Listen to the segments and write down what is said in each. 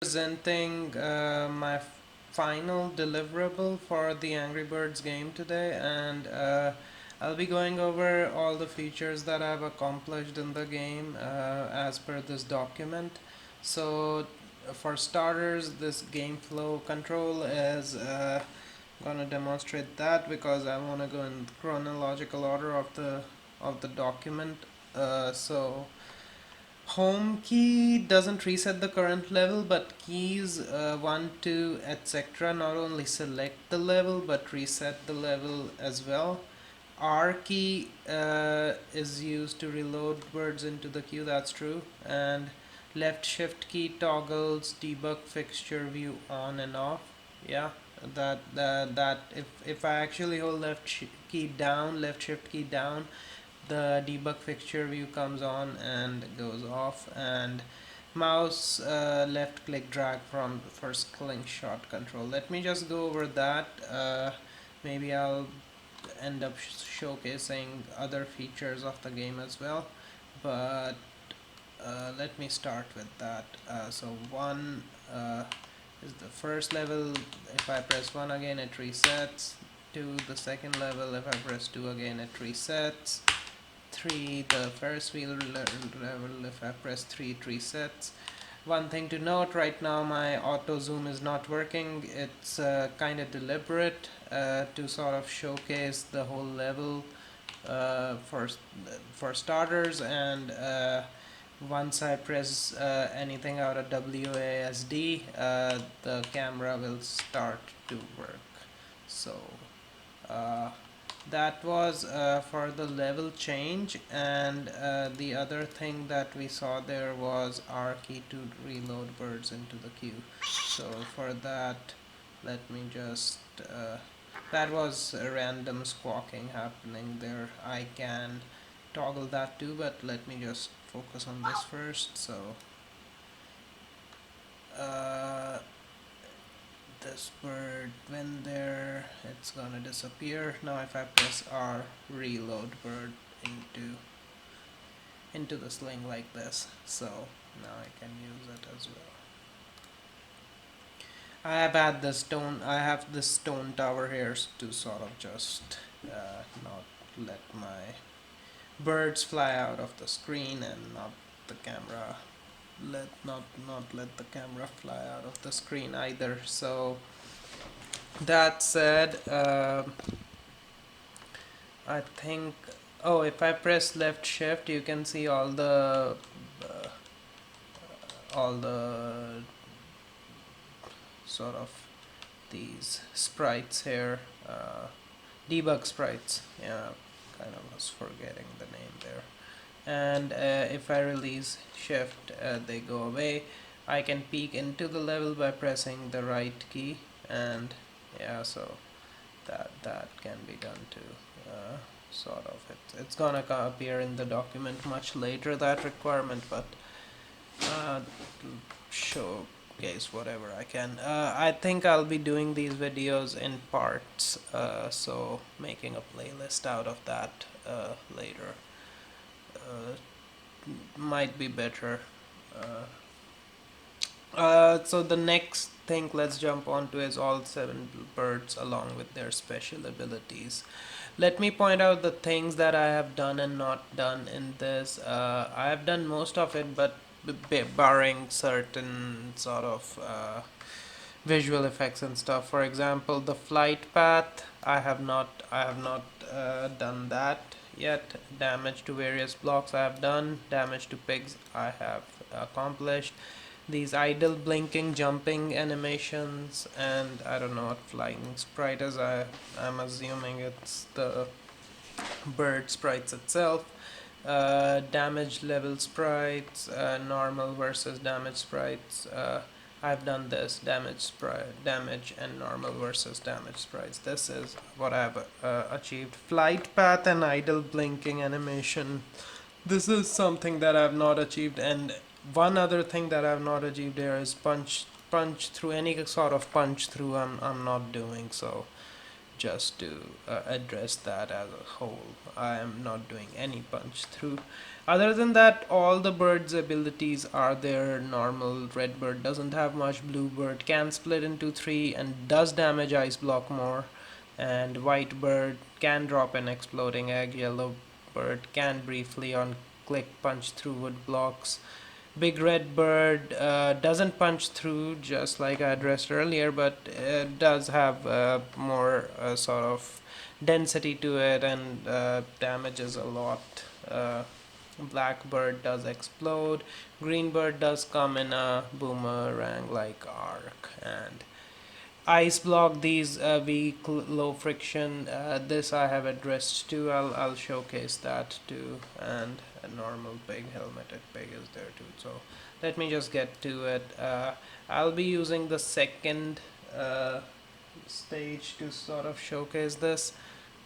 Presenting my final deliverable for the Angry Birds game today, and I'll be going over all the features that I've accomplished in the game as per this document. So for starters, this game flow control is gonna demonstrate that because I want to go in chronological order of the document. So home key doesn't reset the current level, but keys 1, 2, etc. not only select the level but reset the level as well. R key is used to reload words into the queue, that's true. And left shift key toggles debug fixture view on and off. Yeah, that if I actually hold left shift key down, the debug fixture view comes on and goes off. And mouse left click drag from for slingshot control. Let me just go over that. Maybe I'll end up showcasing other features of the game as well, but let me start with that. So one is the first level. If I press 1 again, it resets. 2, the second level. If I press 2 again, it resets. 3, the Ferris wheel level. If I press 3, it resets. One thing to note, right now my auto zoom is not working. It's kind of deliberate to sort of showcase the whole level for starters. And once I press anything out of WASD, the camera will start to work. So uh, that was for the level change. And the other thing that we saw there was R key to reload birds into the queue. So for that, let me just that was a random squawking happening there. I can toggle that too, but let me just focus on this first. So uh, this bird, when there, it's gonna disappear. Now if I press R, reload bird into the sling like this. So now I can use it as well. I have this stone tower here to sort of just not let my birds fly out of the screen, and not the camera not let the camera fly out of the screen either. So that said, I think, oh, if I press left shift, you can see uh, all the sort of these sprites here, debug sprites. Yeah, kind of was forgetting the name there. And if I release shift, they go away. I can peek into the level by pressing the right key, and yeah, so that can be done too. Sort of, it's gonna appear in the document much later, that requirement, but showcase whatever I can. I think I'll be doing these videos in parts, so making a playlist out of that later uh, might be better. So the next thing let's jump on to is all 7 birds along with their special abilities. Let me point out the things that I have done and not done in this. I have done most of it, but barring certain sort of visual effects and stuff. For example, the flight path, I have not done that yet. Damage to various blocks I have done. Damage to pigs I have accomplished. These idle blinking jumping animations, and I don't know what flying sprite is. I'm assuming it's the bird sprites itself. Damage level sprites, normal versus damage sprites. I've done this damage and normal versus damage sprites. This is what I've achieved. Flight path and idle blinking animation. This is something that I've not achieved. And one other thing that I've not achieved here is punch through. Any sort of punch through I'm not doing. So just to address that as a whole. I am not doing any punch through. Other than that, all the bird's abilities are there. Normal red bird doesn't have much. Blue bird can split into three and does damage ice block more. And white bird can drop an exploding egg. Yellow bird can briefly on click punch through wood blocks. Big red bird doesn't punch through, just like I addressed earlier, but it does have more sort of density to it and damages a lot. Black bird does explode. Green bird does come in a boomerang like arc. And ice block, these weak low friction, this I have addressed too. I'll showcase that too. And a normal pig, helmeted pig is there too. So let me just get to it. I'll be using the second stage to sort of showcase this.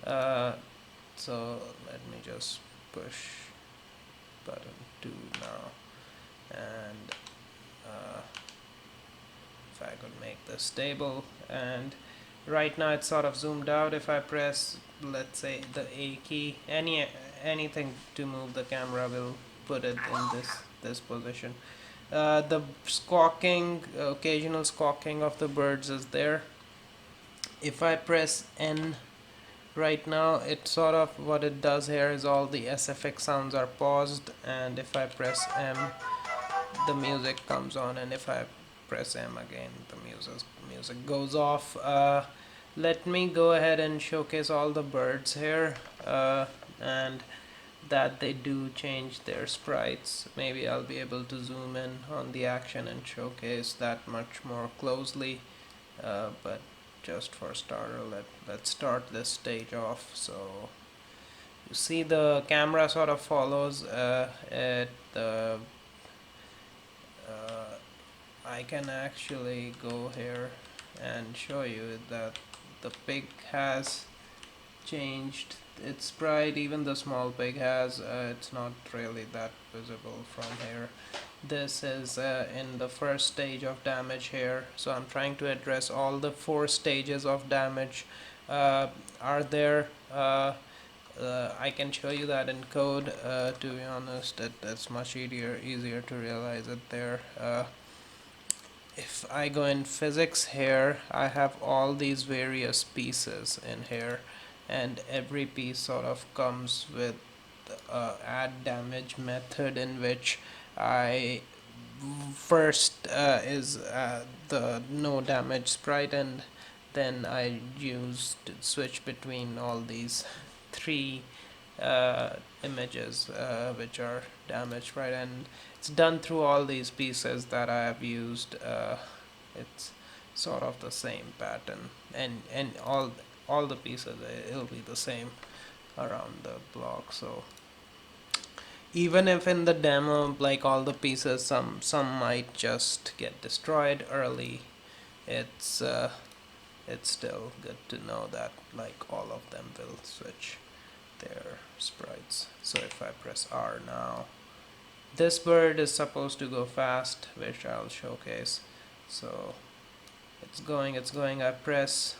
So let me just push button 2 now, and if I could make this stable, and right now it's sort of zoomed out. If I press, let's say, the A key, anything to move the camera will put it in this position. The squawking, occasional squawking of the birds is there. If I press N right now, it sort of, what it does here is all the SFX sounds are paused, and if I press M, the music comes on, and if I press M again, the music goes off. Let me go ahead and showcase all the birds here, and that they do change their sprites. Maybe I'll be able to zoom in on the action and showcase that much more closely, but just for starter, let's start this stage off. So you see the camera sort of follows I can actually go here and show you that the pig has changed its sprite. Even the small pig has. It's not really that visible from here. This is in the first stage of damage here, so I'm trying to address all the 4 stages of damage are there. I can show you that in code. To be honest, it's much easier to realize it there. If I go in physics here, I have all these various pieces in here, and every piece sort of comes with add damage method, in which I first is the no damage sprite, and then I used to switch between all these 3 images which are damage sprite, and it's done through all these pieces that I have used. It's sort of the same pattern, and all the pieces, it'll be the same around the block. So even if in the demo, like, all the pieces, some might just get destroyed early, it's still good to know that, like, all of them will switch their sprites. So if I press R now, this bird is supposed to go fast, which I'll showcase. So it's going, I press,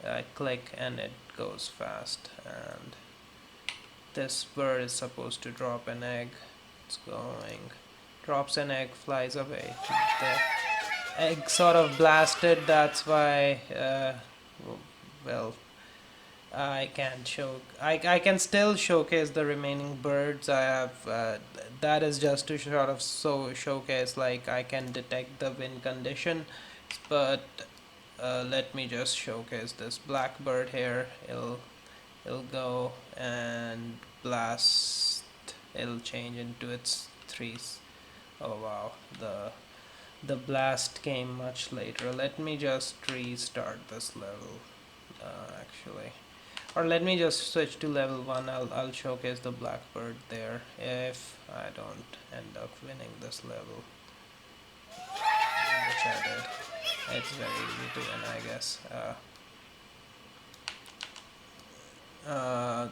I click, and it goes fast. And this bird is supposed to drop an egg. It's going, drops an egg, flies away. The egg sort of blasted, that's why well, I can't show. I can still showcase the remaining birds. I have that is just to sort of showcase, like, I can detect the wind condition, but let me just showcase this black bird here. It'll go and blast. It'll change into its 3s. Oh wow, the blast came much later. Let me just restart this level, actually. Or let me just switch to level 1. I'll showcase the blackbird there if I don't end up winning this level, which I did. It's very easy to win, I guess.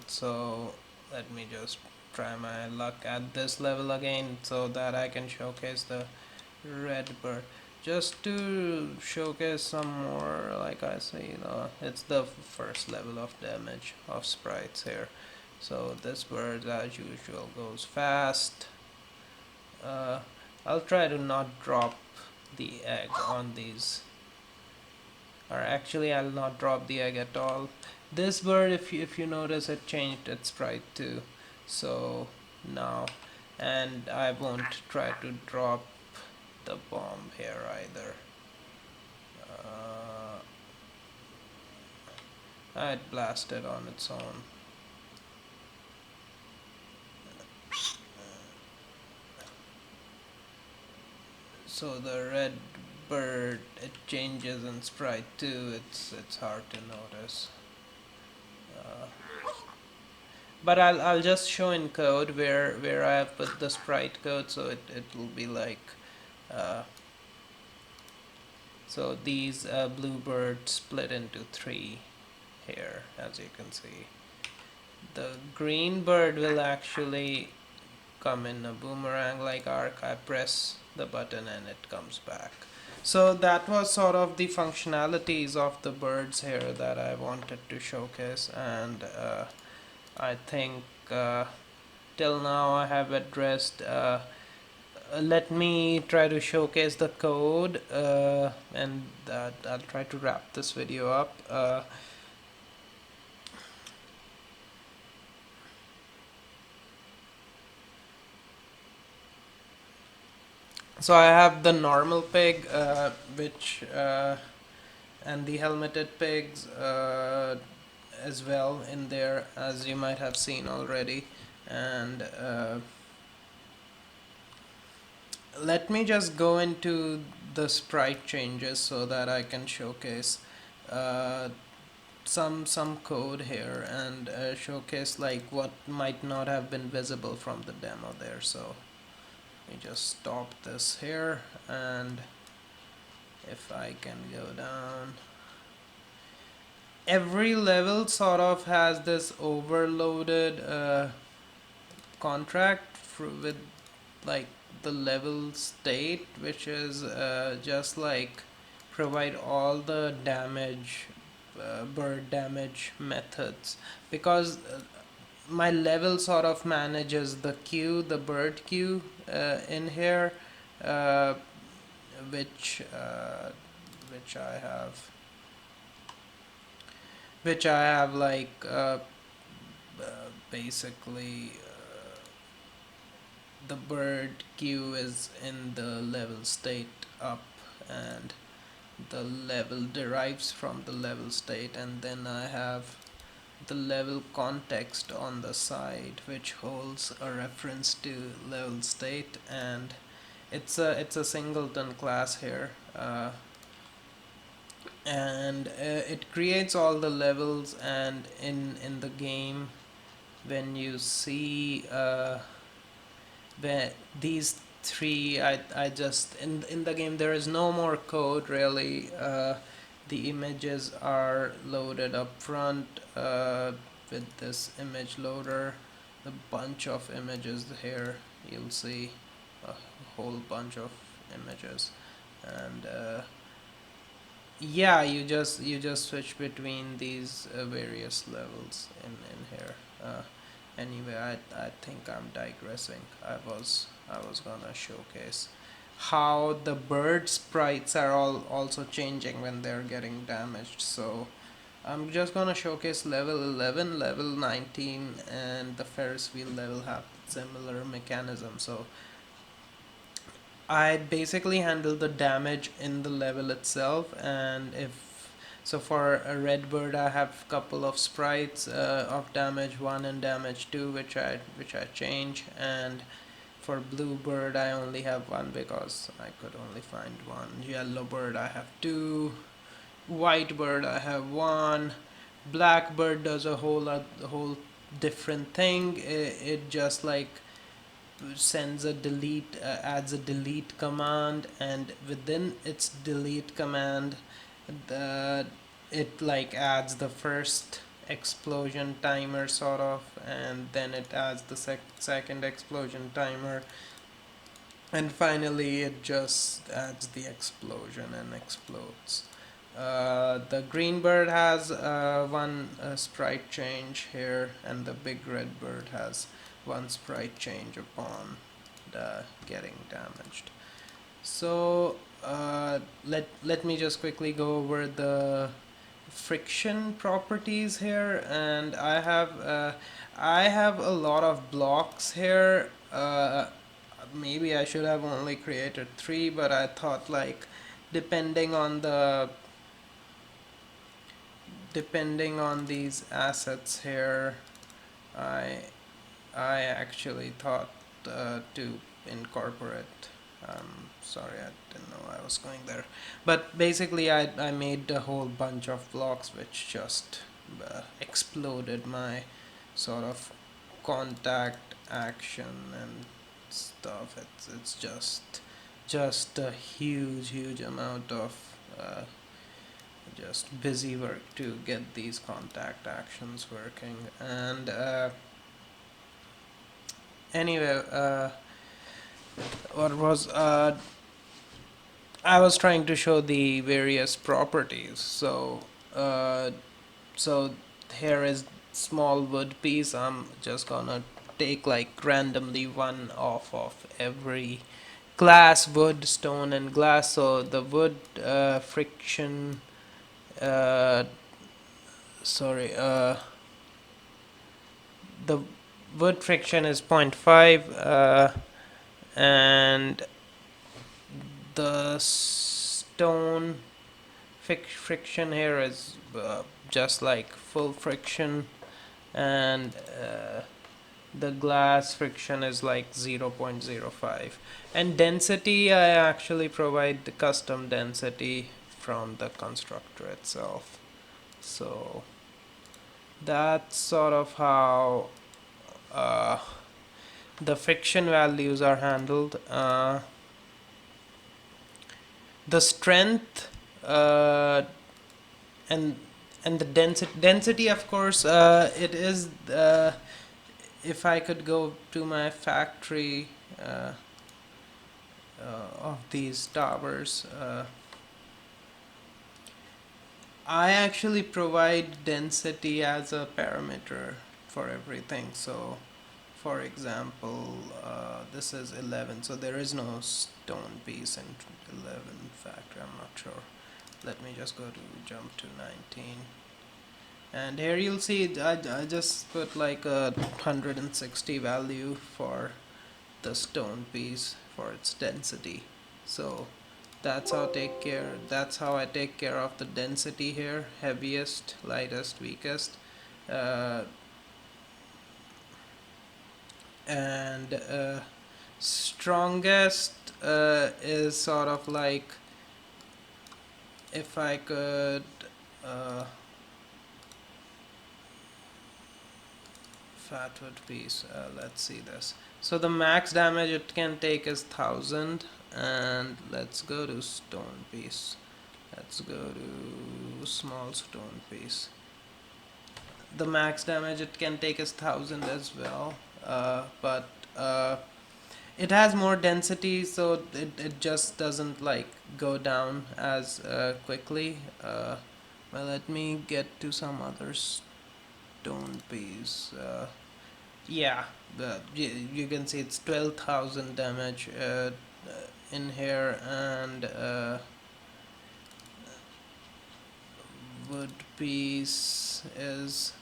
So let me just try my luck at this level again, so that I can showcase the red bird. just to showcase some more, like I say, it's the first level of damage of sprites here. So this bird as usual goes fast. uh, I'll try to not drop the egg on these, or actually I'll not drop the egg at all. This bird, if you notice, it changed its sprite too, so now, and I won't try to drop the bomb here either. I'd blast it on its own. So the red bird, it changes in sprite too. It's hard to notice. Uh, but I'll just show in code where I have put the sprite code, so it will be like uh, so these bluebirds split into three here, as you can see. The green bird will actually come in a boomerang like arc. I press the button and it comes back. So that was sort of the functionalities of the birds here that I wanted to showcase, and I think till now I have addressed. Let me try to showcase the code, and I'll try to wrap this video up. So I have the normal pig, which and the helmeted pigs as well in there, as you might have seen already. And let me just go into the sprite changes so that I can showcase uh, some code here, and showcase like what might not have been visible from the demo there. So let me just stop this here, and if I can go down, every level sort of has this overloaded contract with like the level state, which is just like provide all the damage, bird damage methods, because my level sort of manages the queue, the bird queue in here, uh, which uh, which I have like basically the bird queue is in the level state up, and the level derives from the level state, and then I have the level context on the side, which holds a reference to level state, and it's a singleton class here, and it creates all the levels. And in the game, when you see these three, I just in the game there is no more code really. The images are loaded up front with this image loader, a bunch of images here. You'll see a whole bunch of images, and yeah, you just switch between these various levels in here. Anyway, I think I'm digressing. I was gonna showcase how the bird sprites are all also changing when they're getting damaged. So I'm just gonna showcase level 11, level 19, and the Ferris wheel level have similar mechanism. So I basically handle the damage in the level itself, and if so, for a red bird I have couple of sprites of damage 1 and damage 2, which I change, and for blue bird I only have one because I could only find one. Yellow bird I have two, white bird I have one, black bird does a whole different thing. It just like sends a delete, adds a delete command, and within its delete command, the it like adds the first explosion timer sort of, and then it adds the second explosion timer, and finally it just adds the explosion and explodes. The green bird has one sprite change here, and the big red bird has one sprite change upon the getting damaged. So let me just quickly go over the friction properties here, and I have a lot of blocks here. Maybe I should have only created 3, but I thought, like, depending on the depending on these assets here, I I actually thought to incorporate. Sorry, I didn't know I was going there. But basically, I made a whole bunch of blocks which just exploded my sort of contact action and stuff. It's just a huge amount of uh, just busy work to get these contact actions working. And anyway, what was I was trying to show the various properties. Uh, so here is small wood piece. I'm just gonna take like randomly one off of every glass, wood, stone, and glass. So the wood friction. Uh, sorry. The wood friction is 0.5, and the stone friction here is just like full friction, and the glass friction is like 0.05. And density, I actually provide the custom density from the constructor itself. So that's sort of how uh, the friction values are handled. The strength and the density, of course, it is if I could go to my factory of these towers, I actually provide density as a parameter for everything. So for example, this is 11, so there is no stone piece in 11 factory. I'm not sure. Let me just go to jump to 19, and here you'll see I just put like a 160 value for the stone piece for its density. So that's how I take care of the density here: heaviest, lightest, weakest. uh, and strongest is sort of like, if I could uh, fatwood piece, let's see this. So the max damage it can take is 1000, and let's go to stone piece. Let's go to small stone piece. The max damage it can take is 1000 as well, but it has more density, so it just doesn't like go down as quickly. Well, let me get to some other stone piece. Yeah, you can see it's 12,000 damage in here, and wood piece is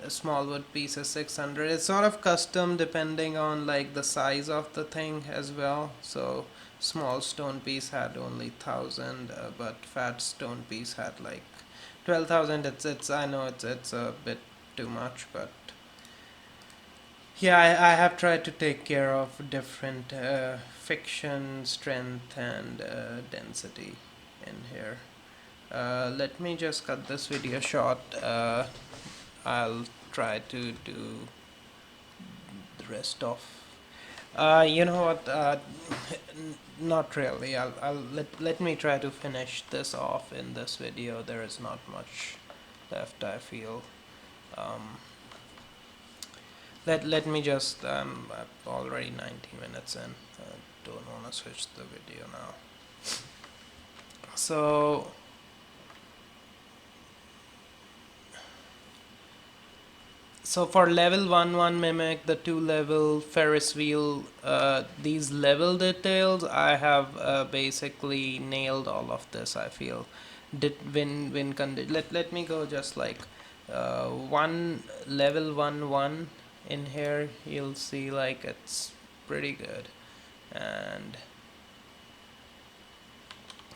a small wood piece is 600. It's sort of custom depending on like the size of the thing as well. So small stone piece had only 1000, but fat stone piece had like 12,000. It's I know it's a bit too much, but yeah, I have tried to take care of different friction, strength, and density in here. Let me just cut this video short. I'll try to do the rest of. You know what? Not really. I'll let me try to finish this off in this video. There is not much left, I feel. Um, let me just. I'm already 19 minutes in. don't want to switch the video now. So for level 1 mimic, the 2 level Ferris wheel, these level details, I have basically nailed all of this, I feel. Win condition. Let me go just like one level 1 in here. You'll see like it's pretty good, and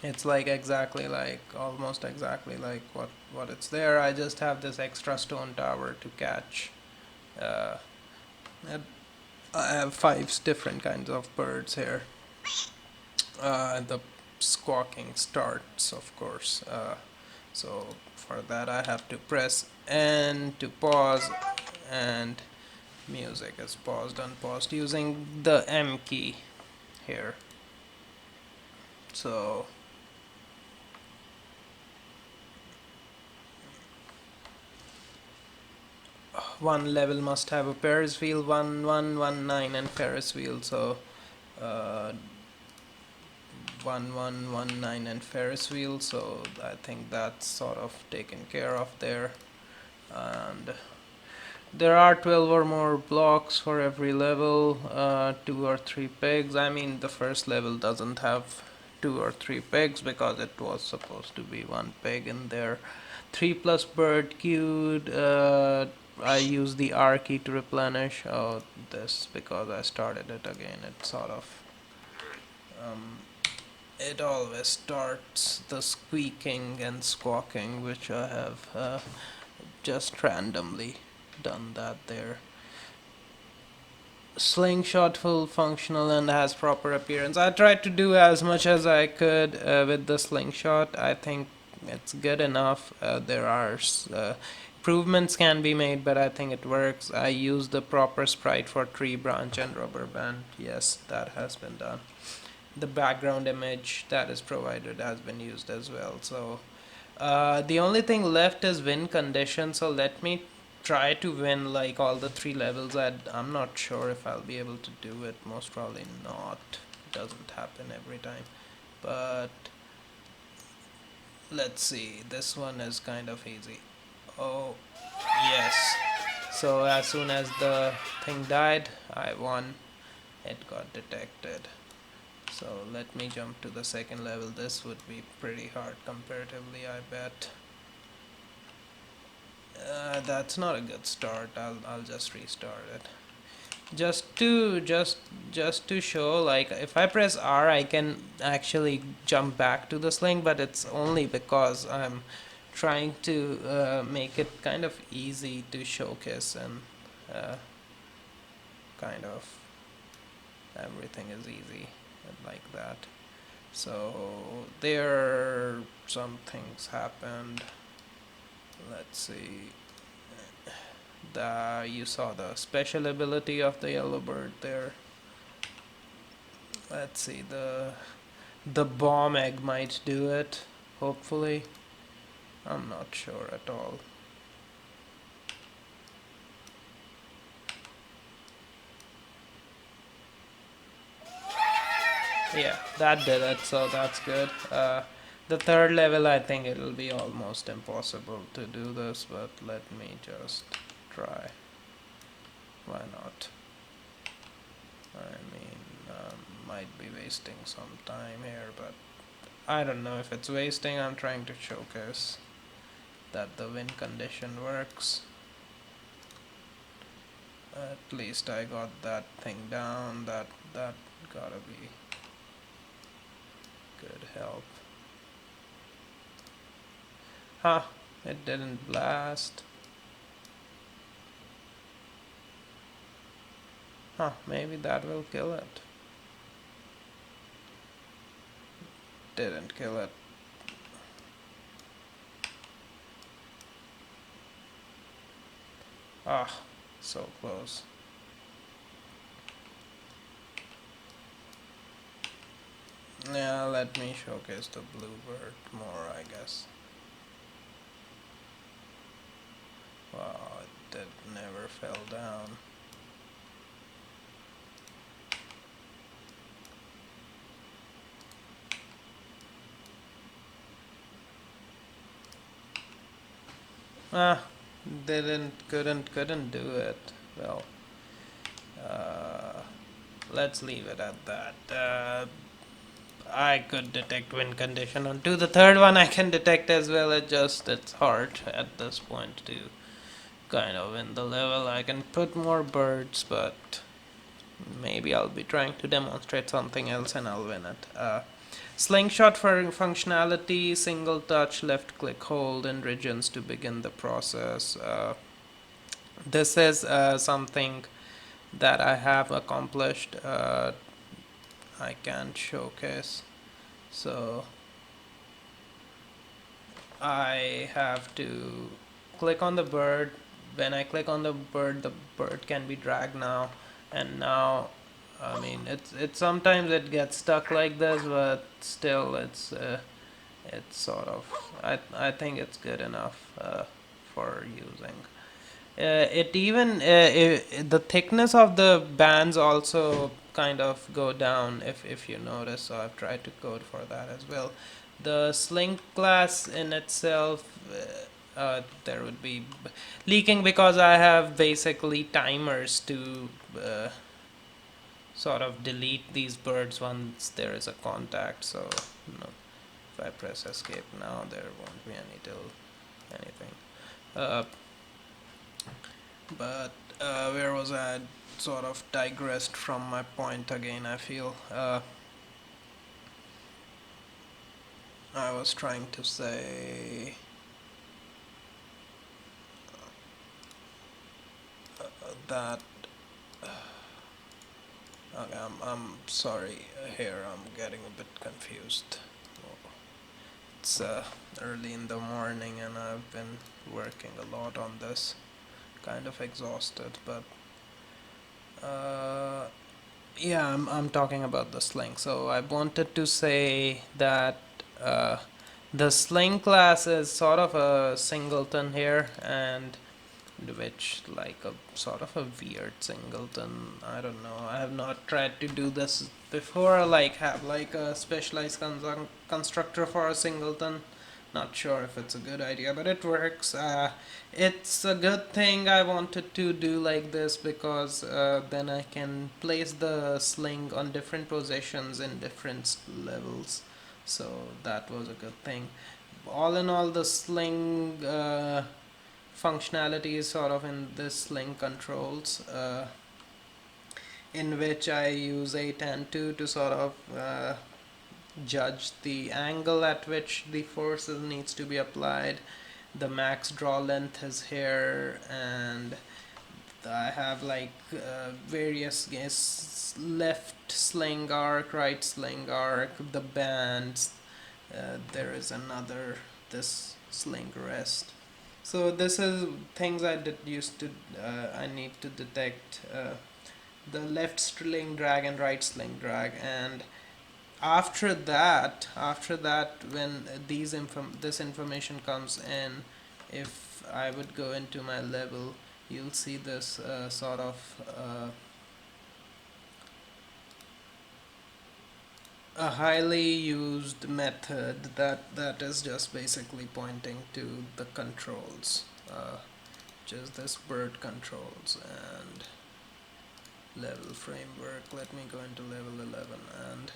it's like exactly like almost exactly like what it's there. I just have this extra stone tower to catch. uh, I have 5 different kinds of birds here. The squawking starts, of course. So for that I have to press N to pause, and music is paused, unpaused using the M key here. So one level must have a Ferris wheel, 1119 and Ferris wheel. So 1119 and Ferris wheel. So I think that's sort of taken care of there. And there are 12 or more blocks for every level, 2 or 3 pegs. I mean, the first level doesn't have 2 or 3 pegs because it was supposed to be 1 peg in there. 3 plus bird queued. I use the R key to replenish. Oh, this because I started it again. It sort of it always starts the squeaking and squawking, which I have just randomly done that there. Slingshot full functional and has proper appearance. I tried to do as much as I could with the slingshot. I think it's good enough. There are improvements can be made, but I think it works. I used the proper sprite for tree branch and rubber band. Yes, that has been done. The background image that is provided has been used as well. So the only thing left is win condition. So let me try to win like all the 3 levels. I'm not sure if I'll be able to do it. Most probably not. It doesn't happen every time. But let's see. This one is kind of easy. Oh, yes. So as soon as the thing died, I won. It got detected. So let me jump to the second level. This would be pretty hard comparatively, I bet. That's not a good start. I'll just restart it. Just to show, like if I press R, I can actually jump back to the sling, but it's only because I'm trying to make it kind of easy to showcase, and kind of everything is easy like that. So there some things happened. Let's see. You saw the special ability of the yellow bird there. Let's see, the bomb egg might do it, hopefully. I'm not sure at all. Yeah, that did it, so that's good. The third level, I think it'll be almost impossible to do this, but let me just try. Why not? I mean, might be wasting some time here, but I don't know if it's wasting. I'm trying to showcase that the win condition works. At least I got that thing down. That gotta be good help. Huh, it didn't blast. Huh, maybe that will kill it. Didn't kill it. Ah, so close. Yeah, let me showcase the bluebird more, I guess. Wow, it never fell down. Ah, couldn't do it. Well, uh, let's leave it at that. I could detect win condition on two. The third one I can detect as well. It's hard at this point to kind of win the level. I can put more birds, but maybe I'll be trying to demonstrate something else and I'll win it. Slingshot for functionality, single touch, left click hold in regions to begin the process. This is something that I have accomplished. I can't showcase. So I have to click on the bird. When I click on the bird can be dragged now. And now, I mean, it's sometimes it gets stuck like this, but still, it's sort of. I think it's good enough for using. It even the thickness of the bands also kind of go down if you notice. So I've tried to code for that as well. The Slink class in itself, there would be leaking because I have basically timers to sort of delete these birds once there is a contact. So if I press escape now, there won't be anything. Uh, but where was I? Sort of digressed from my point again. I feel I was trying to say that. Okay, I'm sorry. Here I'm getting a bit confused. It's early in the morning and I've been working a lot on this. Kind of exhausted, but yeah, I'm talking about the sling. So I wanted to say that uh, the sling class is sort of a singleton here, and which like a sort of a weird singleton. I don't know. I have not tried to do this before. Like have like a specialized constructor for a singleton. Not sure if it's a good idea, but it works. It's a good thing I wanted to do like this because then I can place the sling on different positions in different levels. So that was a good thing. All in all, the sling functionality is sort of in this sling controls, in which I use 8 and 2 to sort of judge the angle at which the forces needs to be applied. The max draw length is here, and I have like various left sling arc, right sling arc, the bands. There is another this sling rest. So this is things I did used to I need to detect the left sling drag and right sling drag, and after that when this information comes in, if I would go into my level, you'll see this sort of a highly used method that is just basically pointing to the controls, which is this bird controls and level framework. Let me go into level 11, and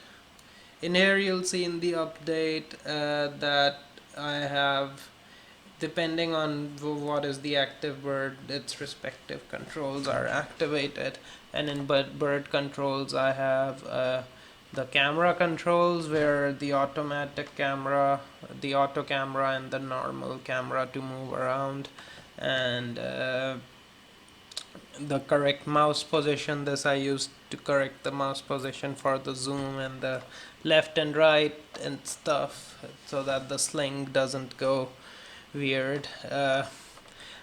in here you'll see in the update that I have, depending on what is the active bird, its respective controls are activated. And in bird controls I have the camera controls, where the automatic camera, the auto camera, and the normal camera to move around, and the correct mouse position. This I used to correct the mouse position for the zoom and the left and right and stuff, so that the sling doesn't go weird.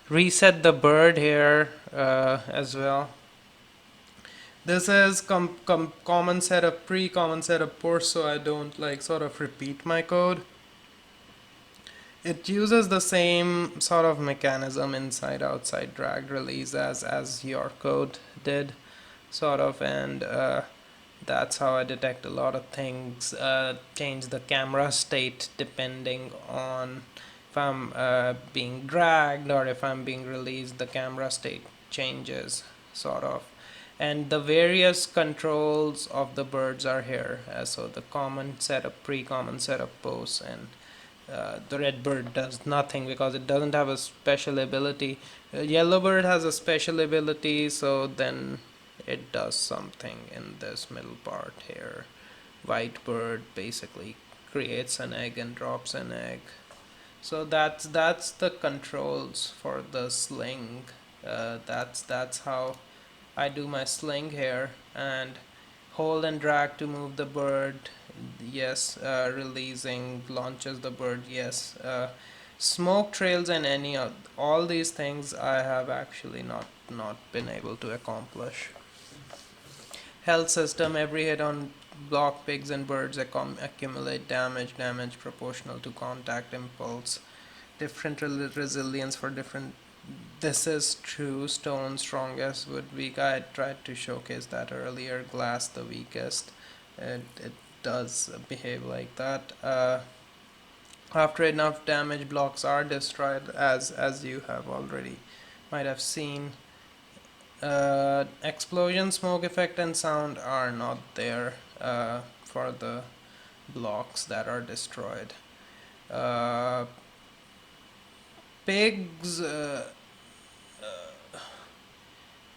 Reset the bird here as well. This is common setup, pre-common setup port, so I don't like sort of repeat my code. It uses the same sort of mechanism, inside outside drag release, as your code did, sort of, and that's how I detect a lot of things. Change the camera state depending on if I'm being dragged or if I'm being released, the camera state changes, sort of. And the various controls of the birds are here. So the common setup, pre-common setup pose, and the red bird does nothing because it doesn't have a special ability. Yellow bird has a special ability, so then it does something in this middle part here. White bird basically creates an egg and drops an egg. So that's the controls for the sling. That's how I do my sling here, and hold and drag to move the bird. Yes, releasing launches the bird. Yes, smoke trails and any of all these things I have actually not been able to accomplish. Health system: every hit on block pigs and birds accumulate damage proportional to contact impulse. Different resilience for different. This is true. Stone strongest, wood weak. I tried to showcase that earlier. Glass the weakest. It does behave like that. After enough damage, blocks are destroyed, as you have already might have seen. Explosion, smoke effect, and sound are not there for the blocks that are destroyed. Uh, pigs.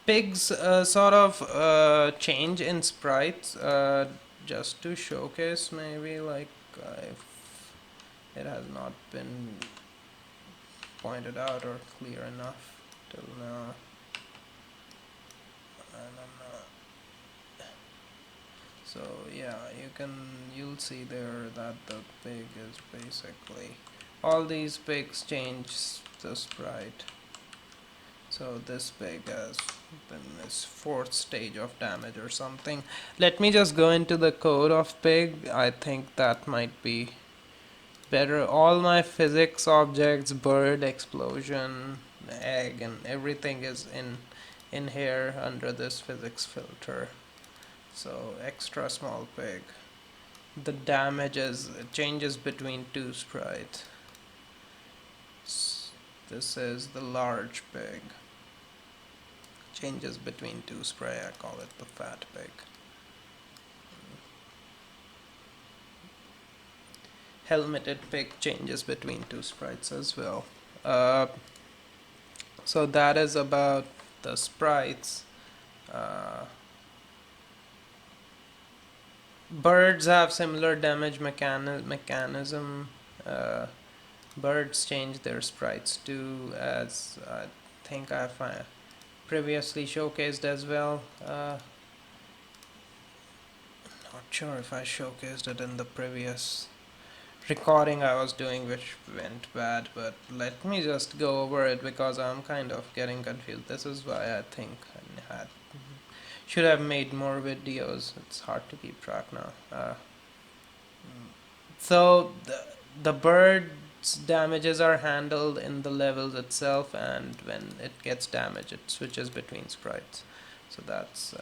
Pigs sort of change in sprites, just to showcase, maybe, like, if it has not been pointed out or clear enough till now. I don't know. So yeah, you'll see there that the pig is basically, all these pigs change the sprite. So this pig has been this fourth stage of damage or something. Let me just go into the code of pig. I think that might be better. All my physics objects, bird, explosion, egg, and everything is in here under this physics filter. So extra small pig. The damage changes between two sprites. This is the large pig. Changes between two sprite. I call it the fat pig. Helmeted pig changes between two sprites as well. So that is about the sprites. Birds have similar damage mechanism. Birds change their sprites too, as I think I've previously showcased as well. Not sure if I showcased it in the previous recording I was doing, which went bad, but let me just go over it because I'm kind of getting confused. This is why I think I should have made more videos. It's hard to keep track now. So the bird's damages are handled in the levels itself, and when it gets damaged, it switches between sprites. So that's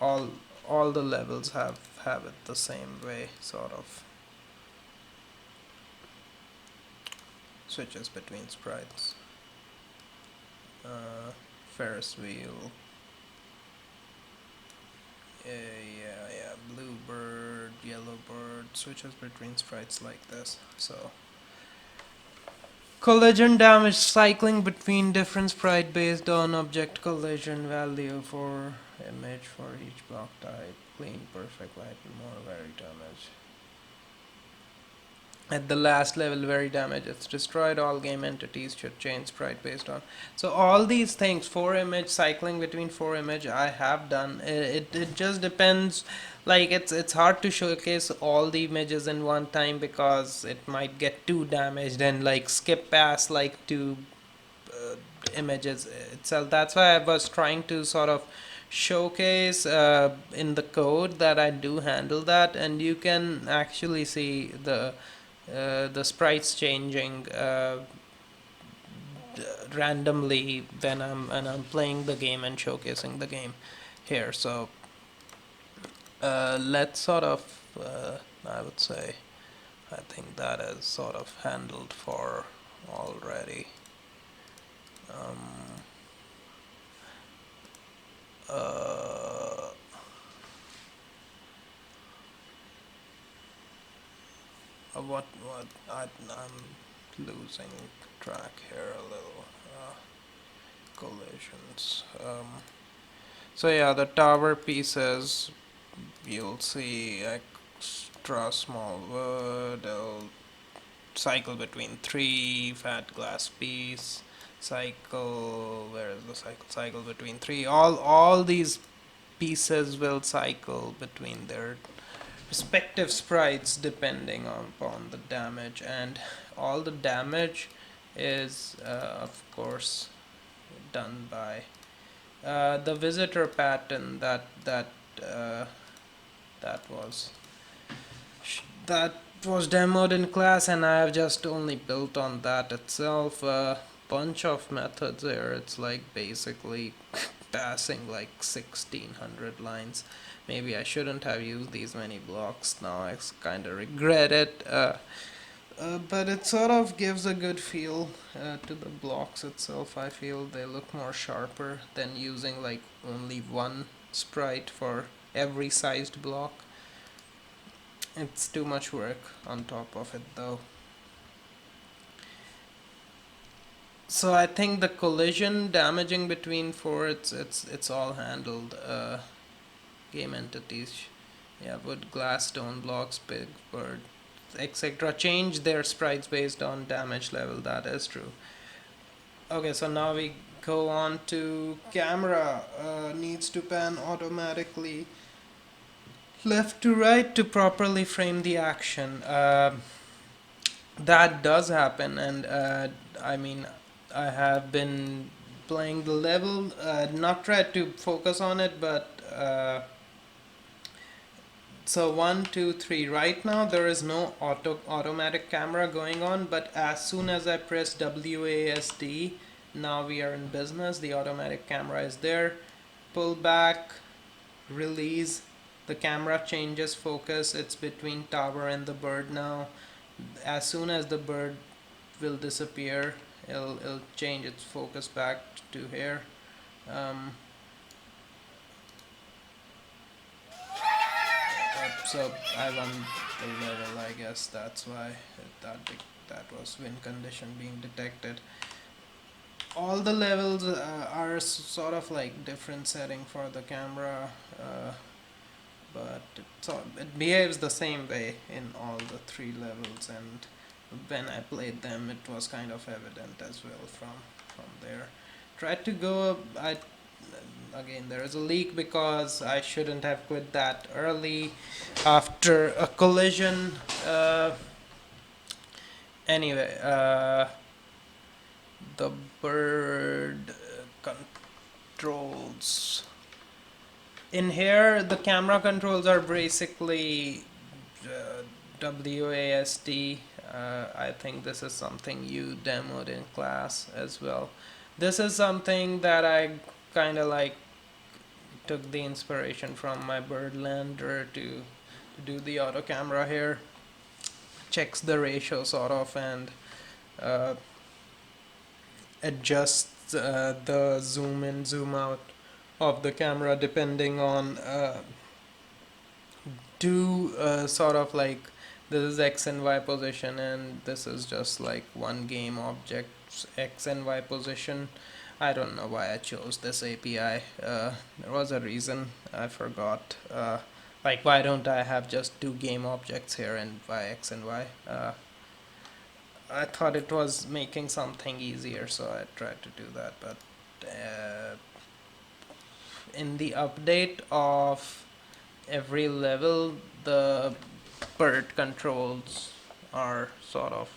all the levels have it the same way, sort of. Switches between sprites. Ferris wheel. Yeah, blue bird, yellow bird, switches between sprites like this. So collision damage, cycling between different sprite based on object collision value for image for each block type. Clean, perfect, light, more, very damage. At the last level, very damage, it's destroyed. All game entities should change sprite based on. So all these things, 4 image, cycling between 4 image, I have done. It just depends. Like, it's hard to showcase all the images in one time because it might get too damaged and like skip past like 2 images itself. That's why I was trying to sort of showcase in the code that I do handle that, and you can actually see the sprites changing randomly when I'm playing the game and showcasing the game here. So let's sort of I would say I think that is sort of handled for already. What I'm losing track here a little. Collisions. So yeah, the tower pieces, you'll see extra small wood. They'll cycle between three fat glass piece. Cycle. Where is the cycle? Cycle between three. All these pieces will cycle between their respective sprites depending upon the damage, and all the damage is of course done by the visitor pattern uh, that was that was demoed in class, and I have just only built on that itself. A bunch of methods here. It's like basically passing like 1600 lines. Maybe I shouldn't have used these many blocks. Now I kind of regret it. But it sort of gives a good feel to the blocks itself. I feel they look more sharper than using like only one sprite for every sized block. It's too much work on top of it though. So I think the collision damaging between four, it's all handled. Game entities, yeah, wood, glass, stone, blocks, big bird, etc. Change their sprites based on damage level. That is true. Okay, so now we go on to camera. Needs to pan automatically left to right to properly frame the action. That does happen, and I mean, I have been playing the level, not tried to focus on it, but so 1, 2, 3. Right now there is no automatic camera going on, but as soon as I press WASD, now we are in business. The automatic camera is there. Pull back, release. The camera changes focus. It's between tower and the bird now. As soon as the bird will disappear, it'll change its focus back to here. So I won the level, I guess that's why that was win condition being detected. All the levels are sort of like different setting for the camera, but it behaves the same way in all the three levels, and when I played them it was kind of evident as well from there. Tried to go, I again there is a leak because I shouldn't have quit that early after a collision. Anyway, the bird controls in here, the camera controls are basically WASD. I think this is something you demoed in class as well. This is something that I kind of like took the inspiration from my Birdlander to do the auto camera here. Checks the ratio sort of, and uh, adjusts the zoom in, zoom out of the camera depending on sort of like this is X and Y position, and this is just like one game object's X and Y position. I don't know why I chose this API. There was a reason, I forgot. Like, why don't I have just two game objects here and Y, X and Y? I thought it was making something easier, so I tried to do that. But in the update of every level, the bird controls are sort of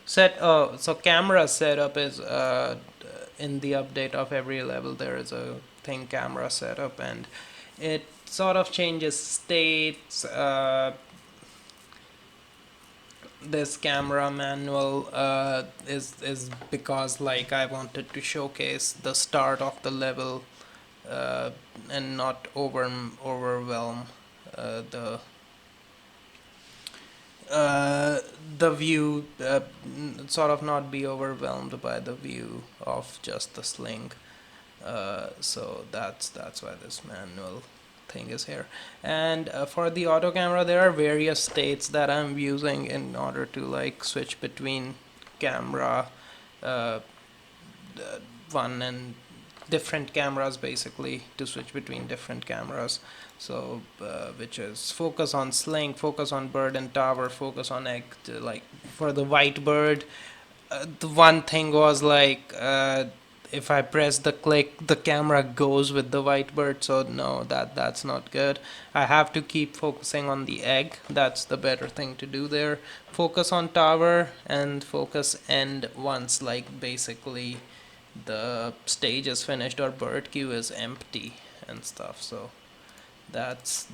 set. So camera setup is in the update of every level. There is a thing camera setup, and it sort of changes states. This camera manual is because like I wanted to showcase the start of the level and not overwhelm the uh, the view, sort of not be overwhelmed by the view of just the sling. So that's why this manual thing is here. And for the auto camera, there are various states that I'm using in order to like switch between camera uh, one and different cameras, basically to switch between different cameras. So which is focus on sling, focus on bird and tower, focus on egg. Like for the white bird, the one thing was like if I press the click, the camera goes with the white bird. So no, that's not good. I have to keep focusing on the egg. That's the better thing to do there. Focus on tower and focus end once like basically the stage is finished or bird queue is empty and stuff. So that's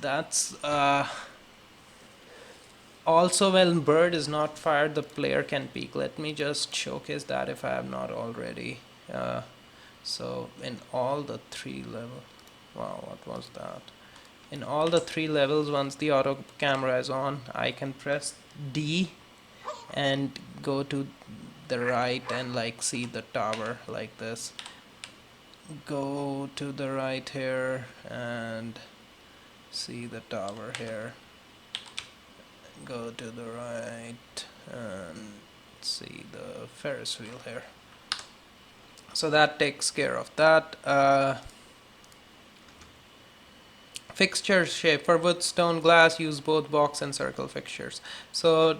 also when bird is not fired, the player can peek. Let me just showcase that if I have not already. uh, so in all the three level, wow, what was that? In all the three levels, once the auto camera is on, I can press D and go to the right and like see the tower like this. Go to the right here and see the tower here. Go to the right and see the Ferris wheel here. So that takes care of that. Fixture shape for wood, stone, glass, use both box and circle fixtures. So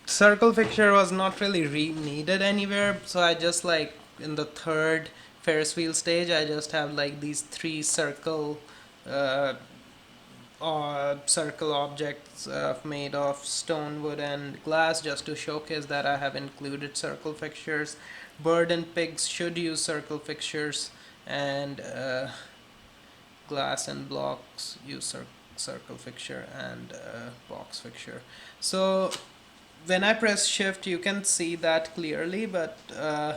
circle fixture was not really needed anywhere, so I just like in the third Ferris wheel stage I just have like these three uh, circle objects made of stone, wood and glass, just to showcase that I have included circle fixtures. Bird and pigs should use circle fixtures, and glass and blocks use circle fixture and box fixture. So when I press shift you can see that clearly, but uh,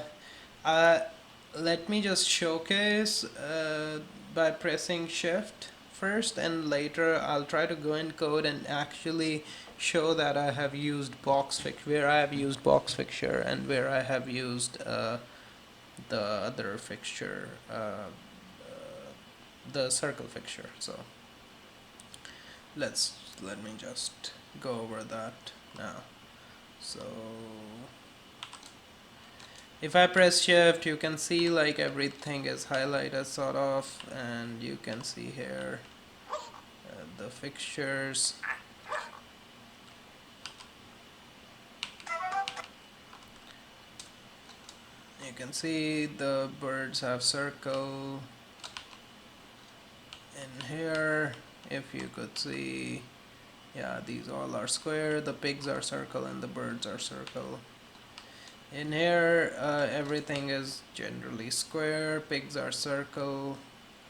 let me just showcase by pressing shift first, and later I'll try to go in code and actually show that I have used box fixture, where I have used box fixture and where I have used the other fixture, the circle fixture. So let me just go over that now. So if I press shift you can see like everything is highlighted sort of, and you can see here the fixtures. You can see the birds have circle in here, if you could see. Yeah, these all are square, the pigs are circle and the birds are circle. In here everything is generally square, pigs are circle,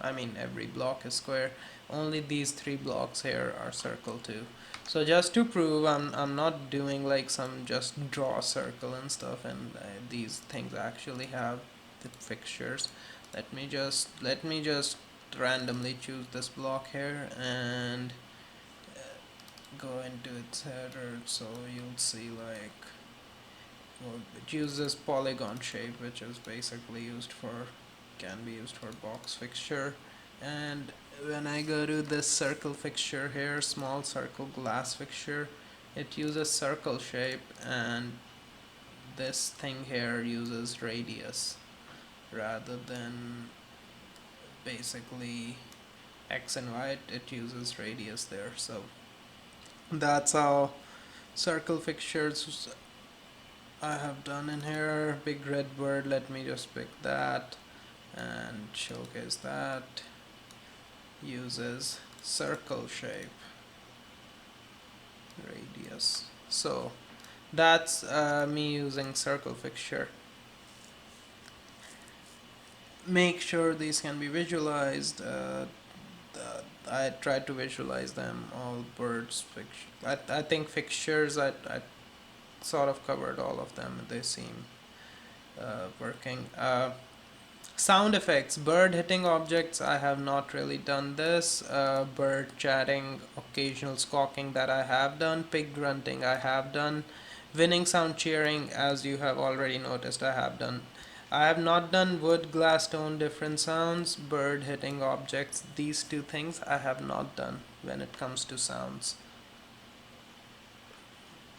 I mean every block is square, only these three blocks here are circle too. So just to prove I'm not doing like some just draw circle and stuff, and these things actually have the fixtures. Let me just randomly choose this block here and go into its header, so you'll see like, well, it uses polygon shape, which is basically can be used for box fixture. And when I go to this circle fixture here, small circle glass fixture, it uses circle shape, and this thing here uses radius rather than basically X and Y. It uses radius there. So that's how circle fixtures I have done in here. Big red bird, let me just pick that and showcase that. Uses circle shape, radius. So that's me using circle fixture. Make sure these can be visualized. I tried to visualize them. All birds I think fixtures I sort of covered all of them. They seem working. Sound effects, bird hitting objects, I have not really done this. Bird chatting, occasional squawking, that I have done. Pig grunting, I have done. Winning sound cheering, as you have already noticed, I have done. I have not done wood, glass, stone, different sounds, bird hitting objects. These two things I have not done when it comes to sounds.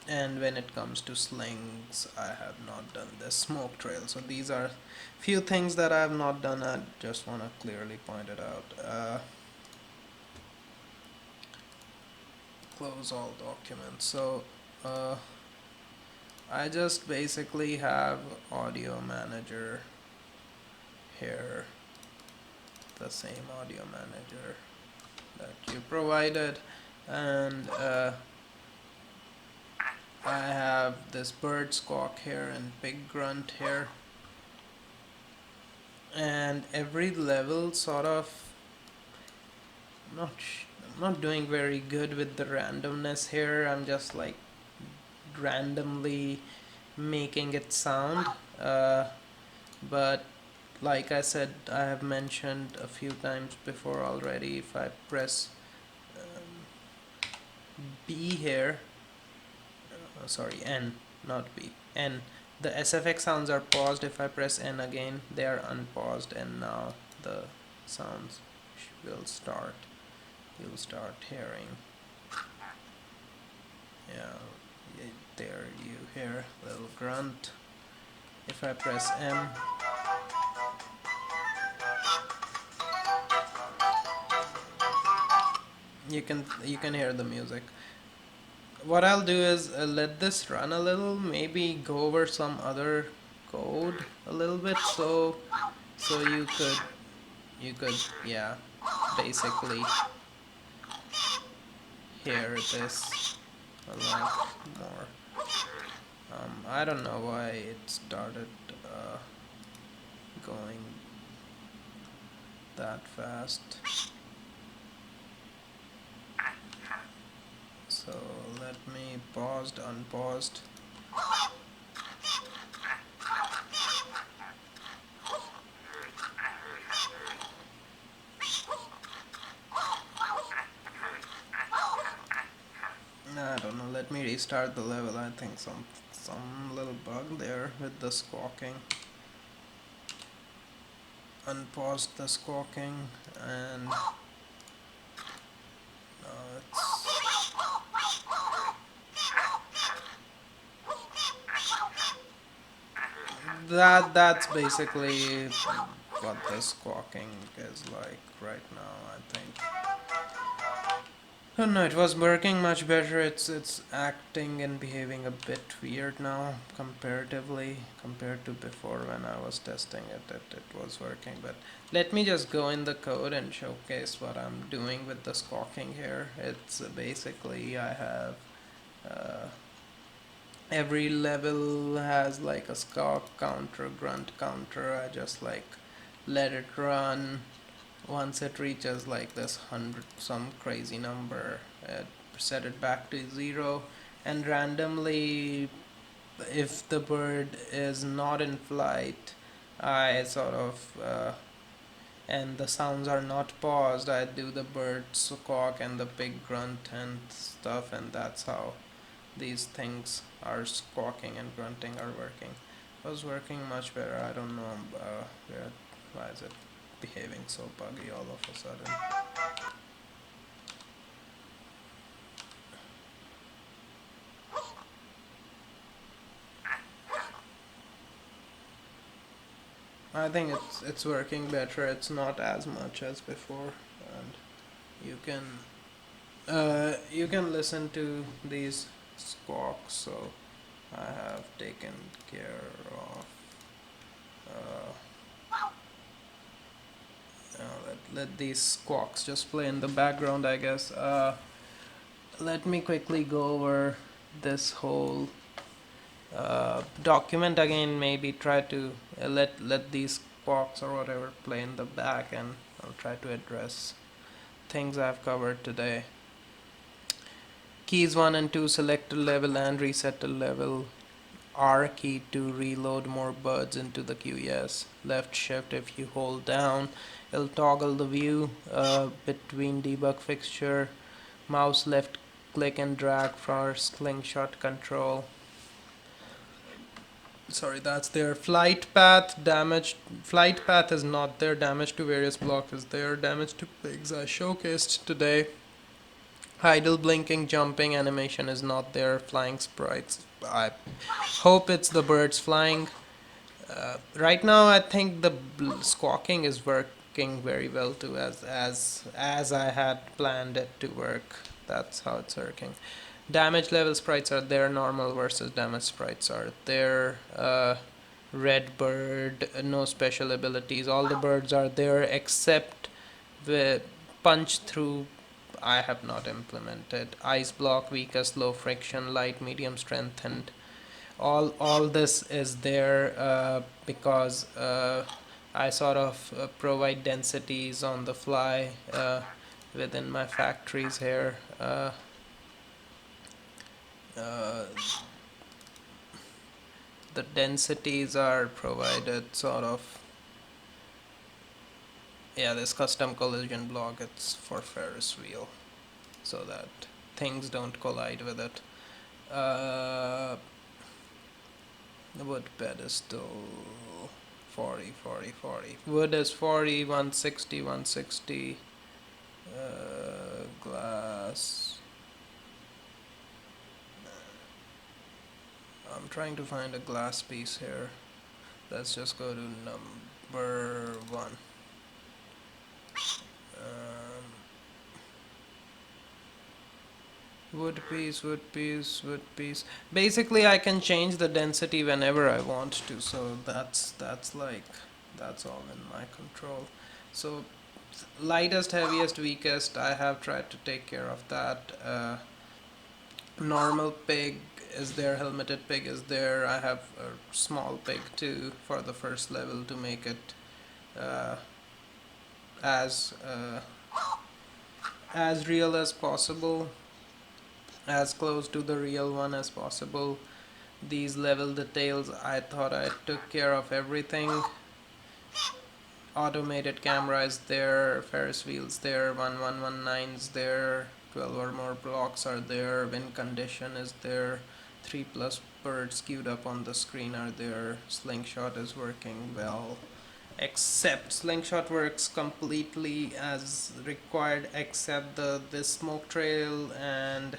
And when it comes to slings, I have not done the smoke trail. So these are few things that I have not done. I just want to clearly point it out. Close all documents. So I just basically have audio manager here, the same audio manager that you provided, and I have this bird squawk here and pig grunt here, and every level sort of not I'm not doing very good with the randomness here. I'm just like randomly making it sound, but like I said, I have mentioned a few times before already, if I press B here, sorry, N, not B, N, the SFX sounds are paused. If I press N again, they are unpaused, and now the sounds will start. You'll start hearing. Yeah, there you hear little grunt. If I press M, you can hear the music. What I'll do is let this run a little, maybe go over some other code a little bit, so you could yeah, basically hear this a lot more. I don't know why it started going that fast. So let me paused, unpaused. I don't know, let me restart the level. I think some little bug there with the squawking. Unpaused the squawking, and it's that's basically what the squawking is like right now, I think. Oh no, it was working much better. It's acting and behaving a bit weird now, comparatively, compared to before when I was testing it. It was working, but let me just go in the code and showcase what I'm doing with the squawking here. It's basically I have every level has like a squawk counter, grunt counter. I just like let it run. Once it reaches like this 100 some crazy number, set it back to 0, and randomly, if the bird is not in flight, I sort of and the sounds are not paused, I do the bird squawk and the pig grunt and stuff, and that's how these things are squawking and grunting are working. It was working much better. I don't know why is it behaving so buggy all of a sudden. I think it's working better. It's not as much as before, and you can listen to these squawks. So I have taken care of. Let these squawks just play in the background, I guess. Let me quickly go over this whole document again. Maybe try to let these squawks or whatever play in the back, and I'll try to address things I've covered today. Keys 1 and 2, select a level and reset a level. R key to reload more birds into the queue. Yes, left shift if you hold down, it'll toggle the view between debug fixture. Mouse left click and drag for slingshot control. Sorry, that's there. Flight path damage. Flight path is not there. Damage to various blocks is there. Damage to pigs I showcased today. Idle blinking jumping animation is not there. Flying sprites, I hope it's the birds flying. Right now I think the squawking is working very well too, as I had planned it to work. That's how it's working. Damage level sprites are there. Normal versus damage sprites are there. Red bird, no special abilities. All the birds are there except the punch through. I have not implemented. Ice block, weakest, low friction, light, medium strength, and all this is there because I sort of provide densities on the fly within my factories here. Uh, the densities are provided sort of, yeah, this custom collision block, it's for Ferris wheel so that things don't collide with it. The wood pedestal 40 40 40, wood is 40, 160 160. Glass, I'm trying to find a glass piece here. Let's just go to number 1. Wood piece, wood piece, wood piece. Basically I can change the density whenever I want to, so that's all in my control. So lightest, heaviest, weakest, I have tried to take care of that. Normal pig is there, helmeted pig is there. I have a small pig too for the first level to make it uh, as real as possible, as close to the real one as possible. These level details, I thought I took care of everything. Automated camera is there, Ferris wheels there, 1119's there, 12 or more blocks are there, wind condition is there, 3+ birds queued up on the screen are there. Slingshot is working well, except slingshot works completely as required except this smoke trail and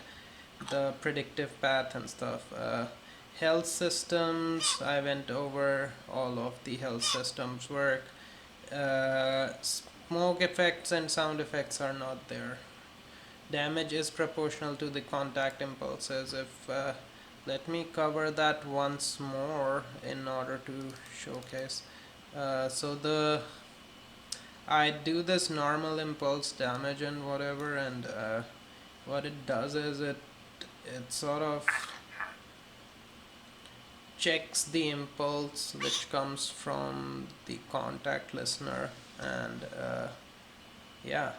the predictive path and stuff. Health systems, I went over all of the health systems work. Smoke effects and sound effects are not there. Damage is proportional to the contact impulses. If let me cover that once more in order to showcase. So I do this normal impulse damage and whatever, and what it does is it sort of checks the impulse which comes from the contact listener, and yeah,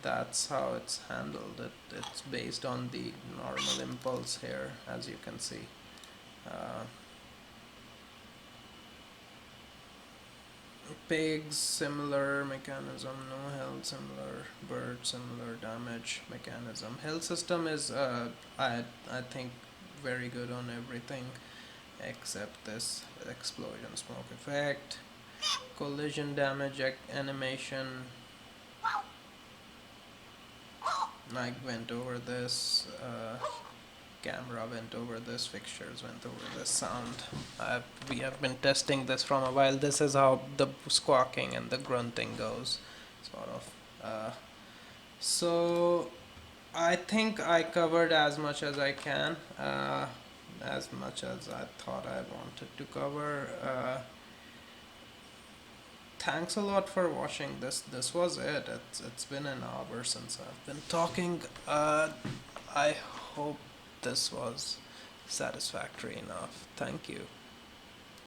that's how it's handled. It's based on the normal impulse here, as you can see. Pigs, similar mechanism. No health, similar. Bird, similar damage mechanism. Health system is I think very good on everything except this explosion smoke effect. Collision damage animation, I went over this. Camera went over this, fixtures went over this, sound. We have been testing this from a while. This is how the squawking and the grunting goes, sort of. So I think I covered as much as I can, as much as I thought I wanted to cover. Thanks a lot for watching this. This was it. It's been an hour since I've been talking. I hope this was satisfactory enough. Thank you.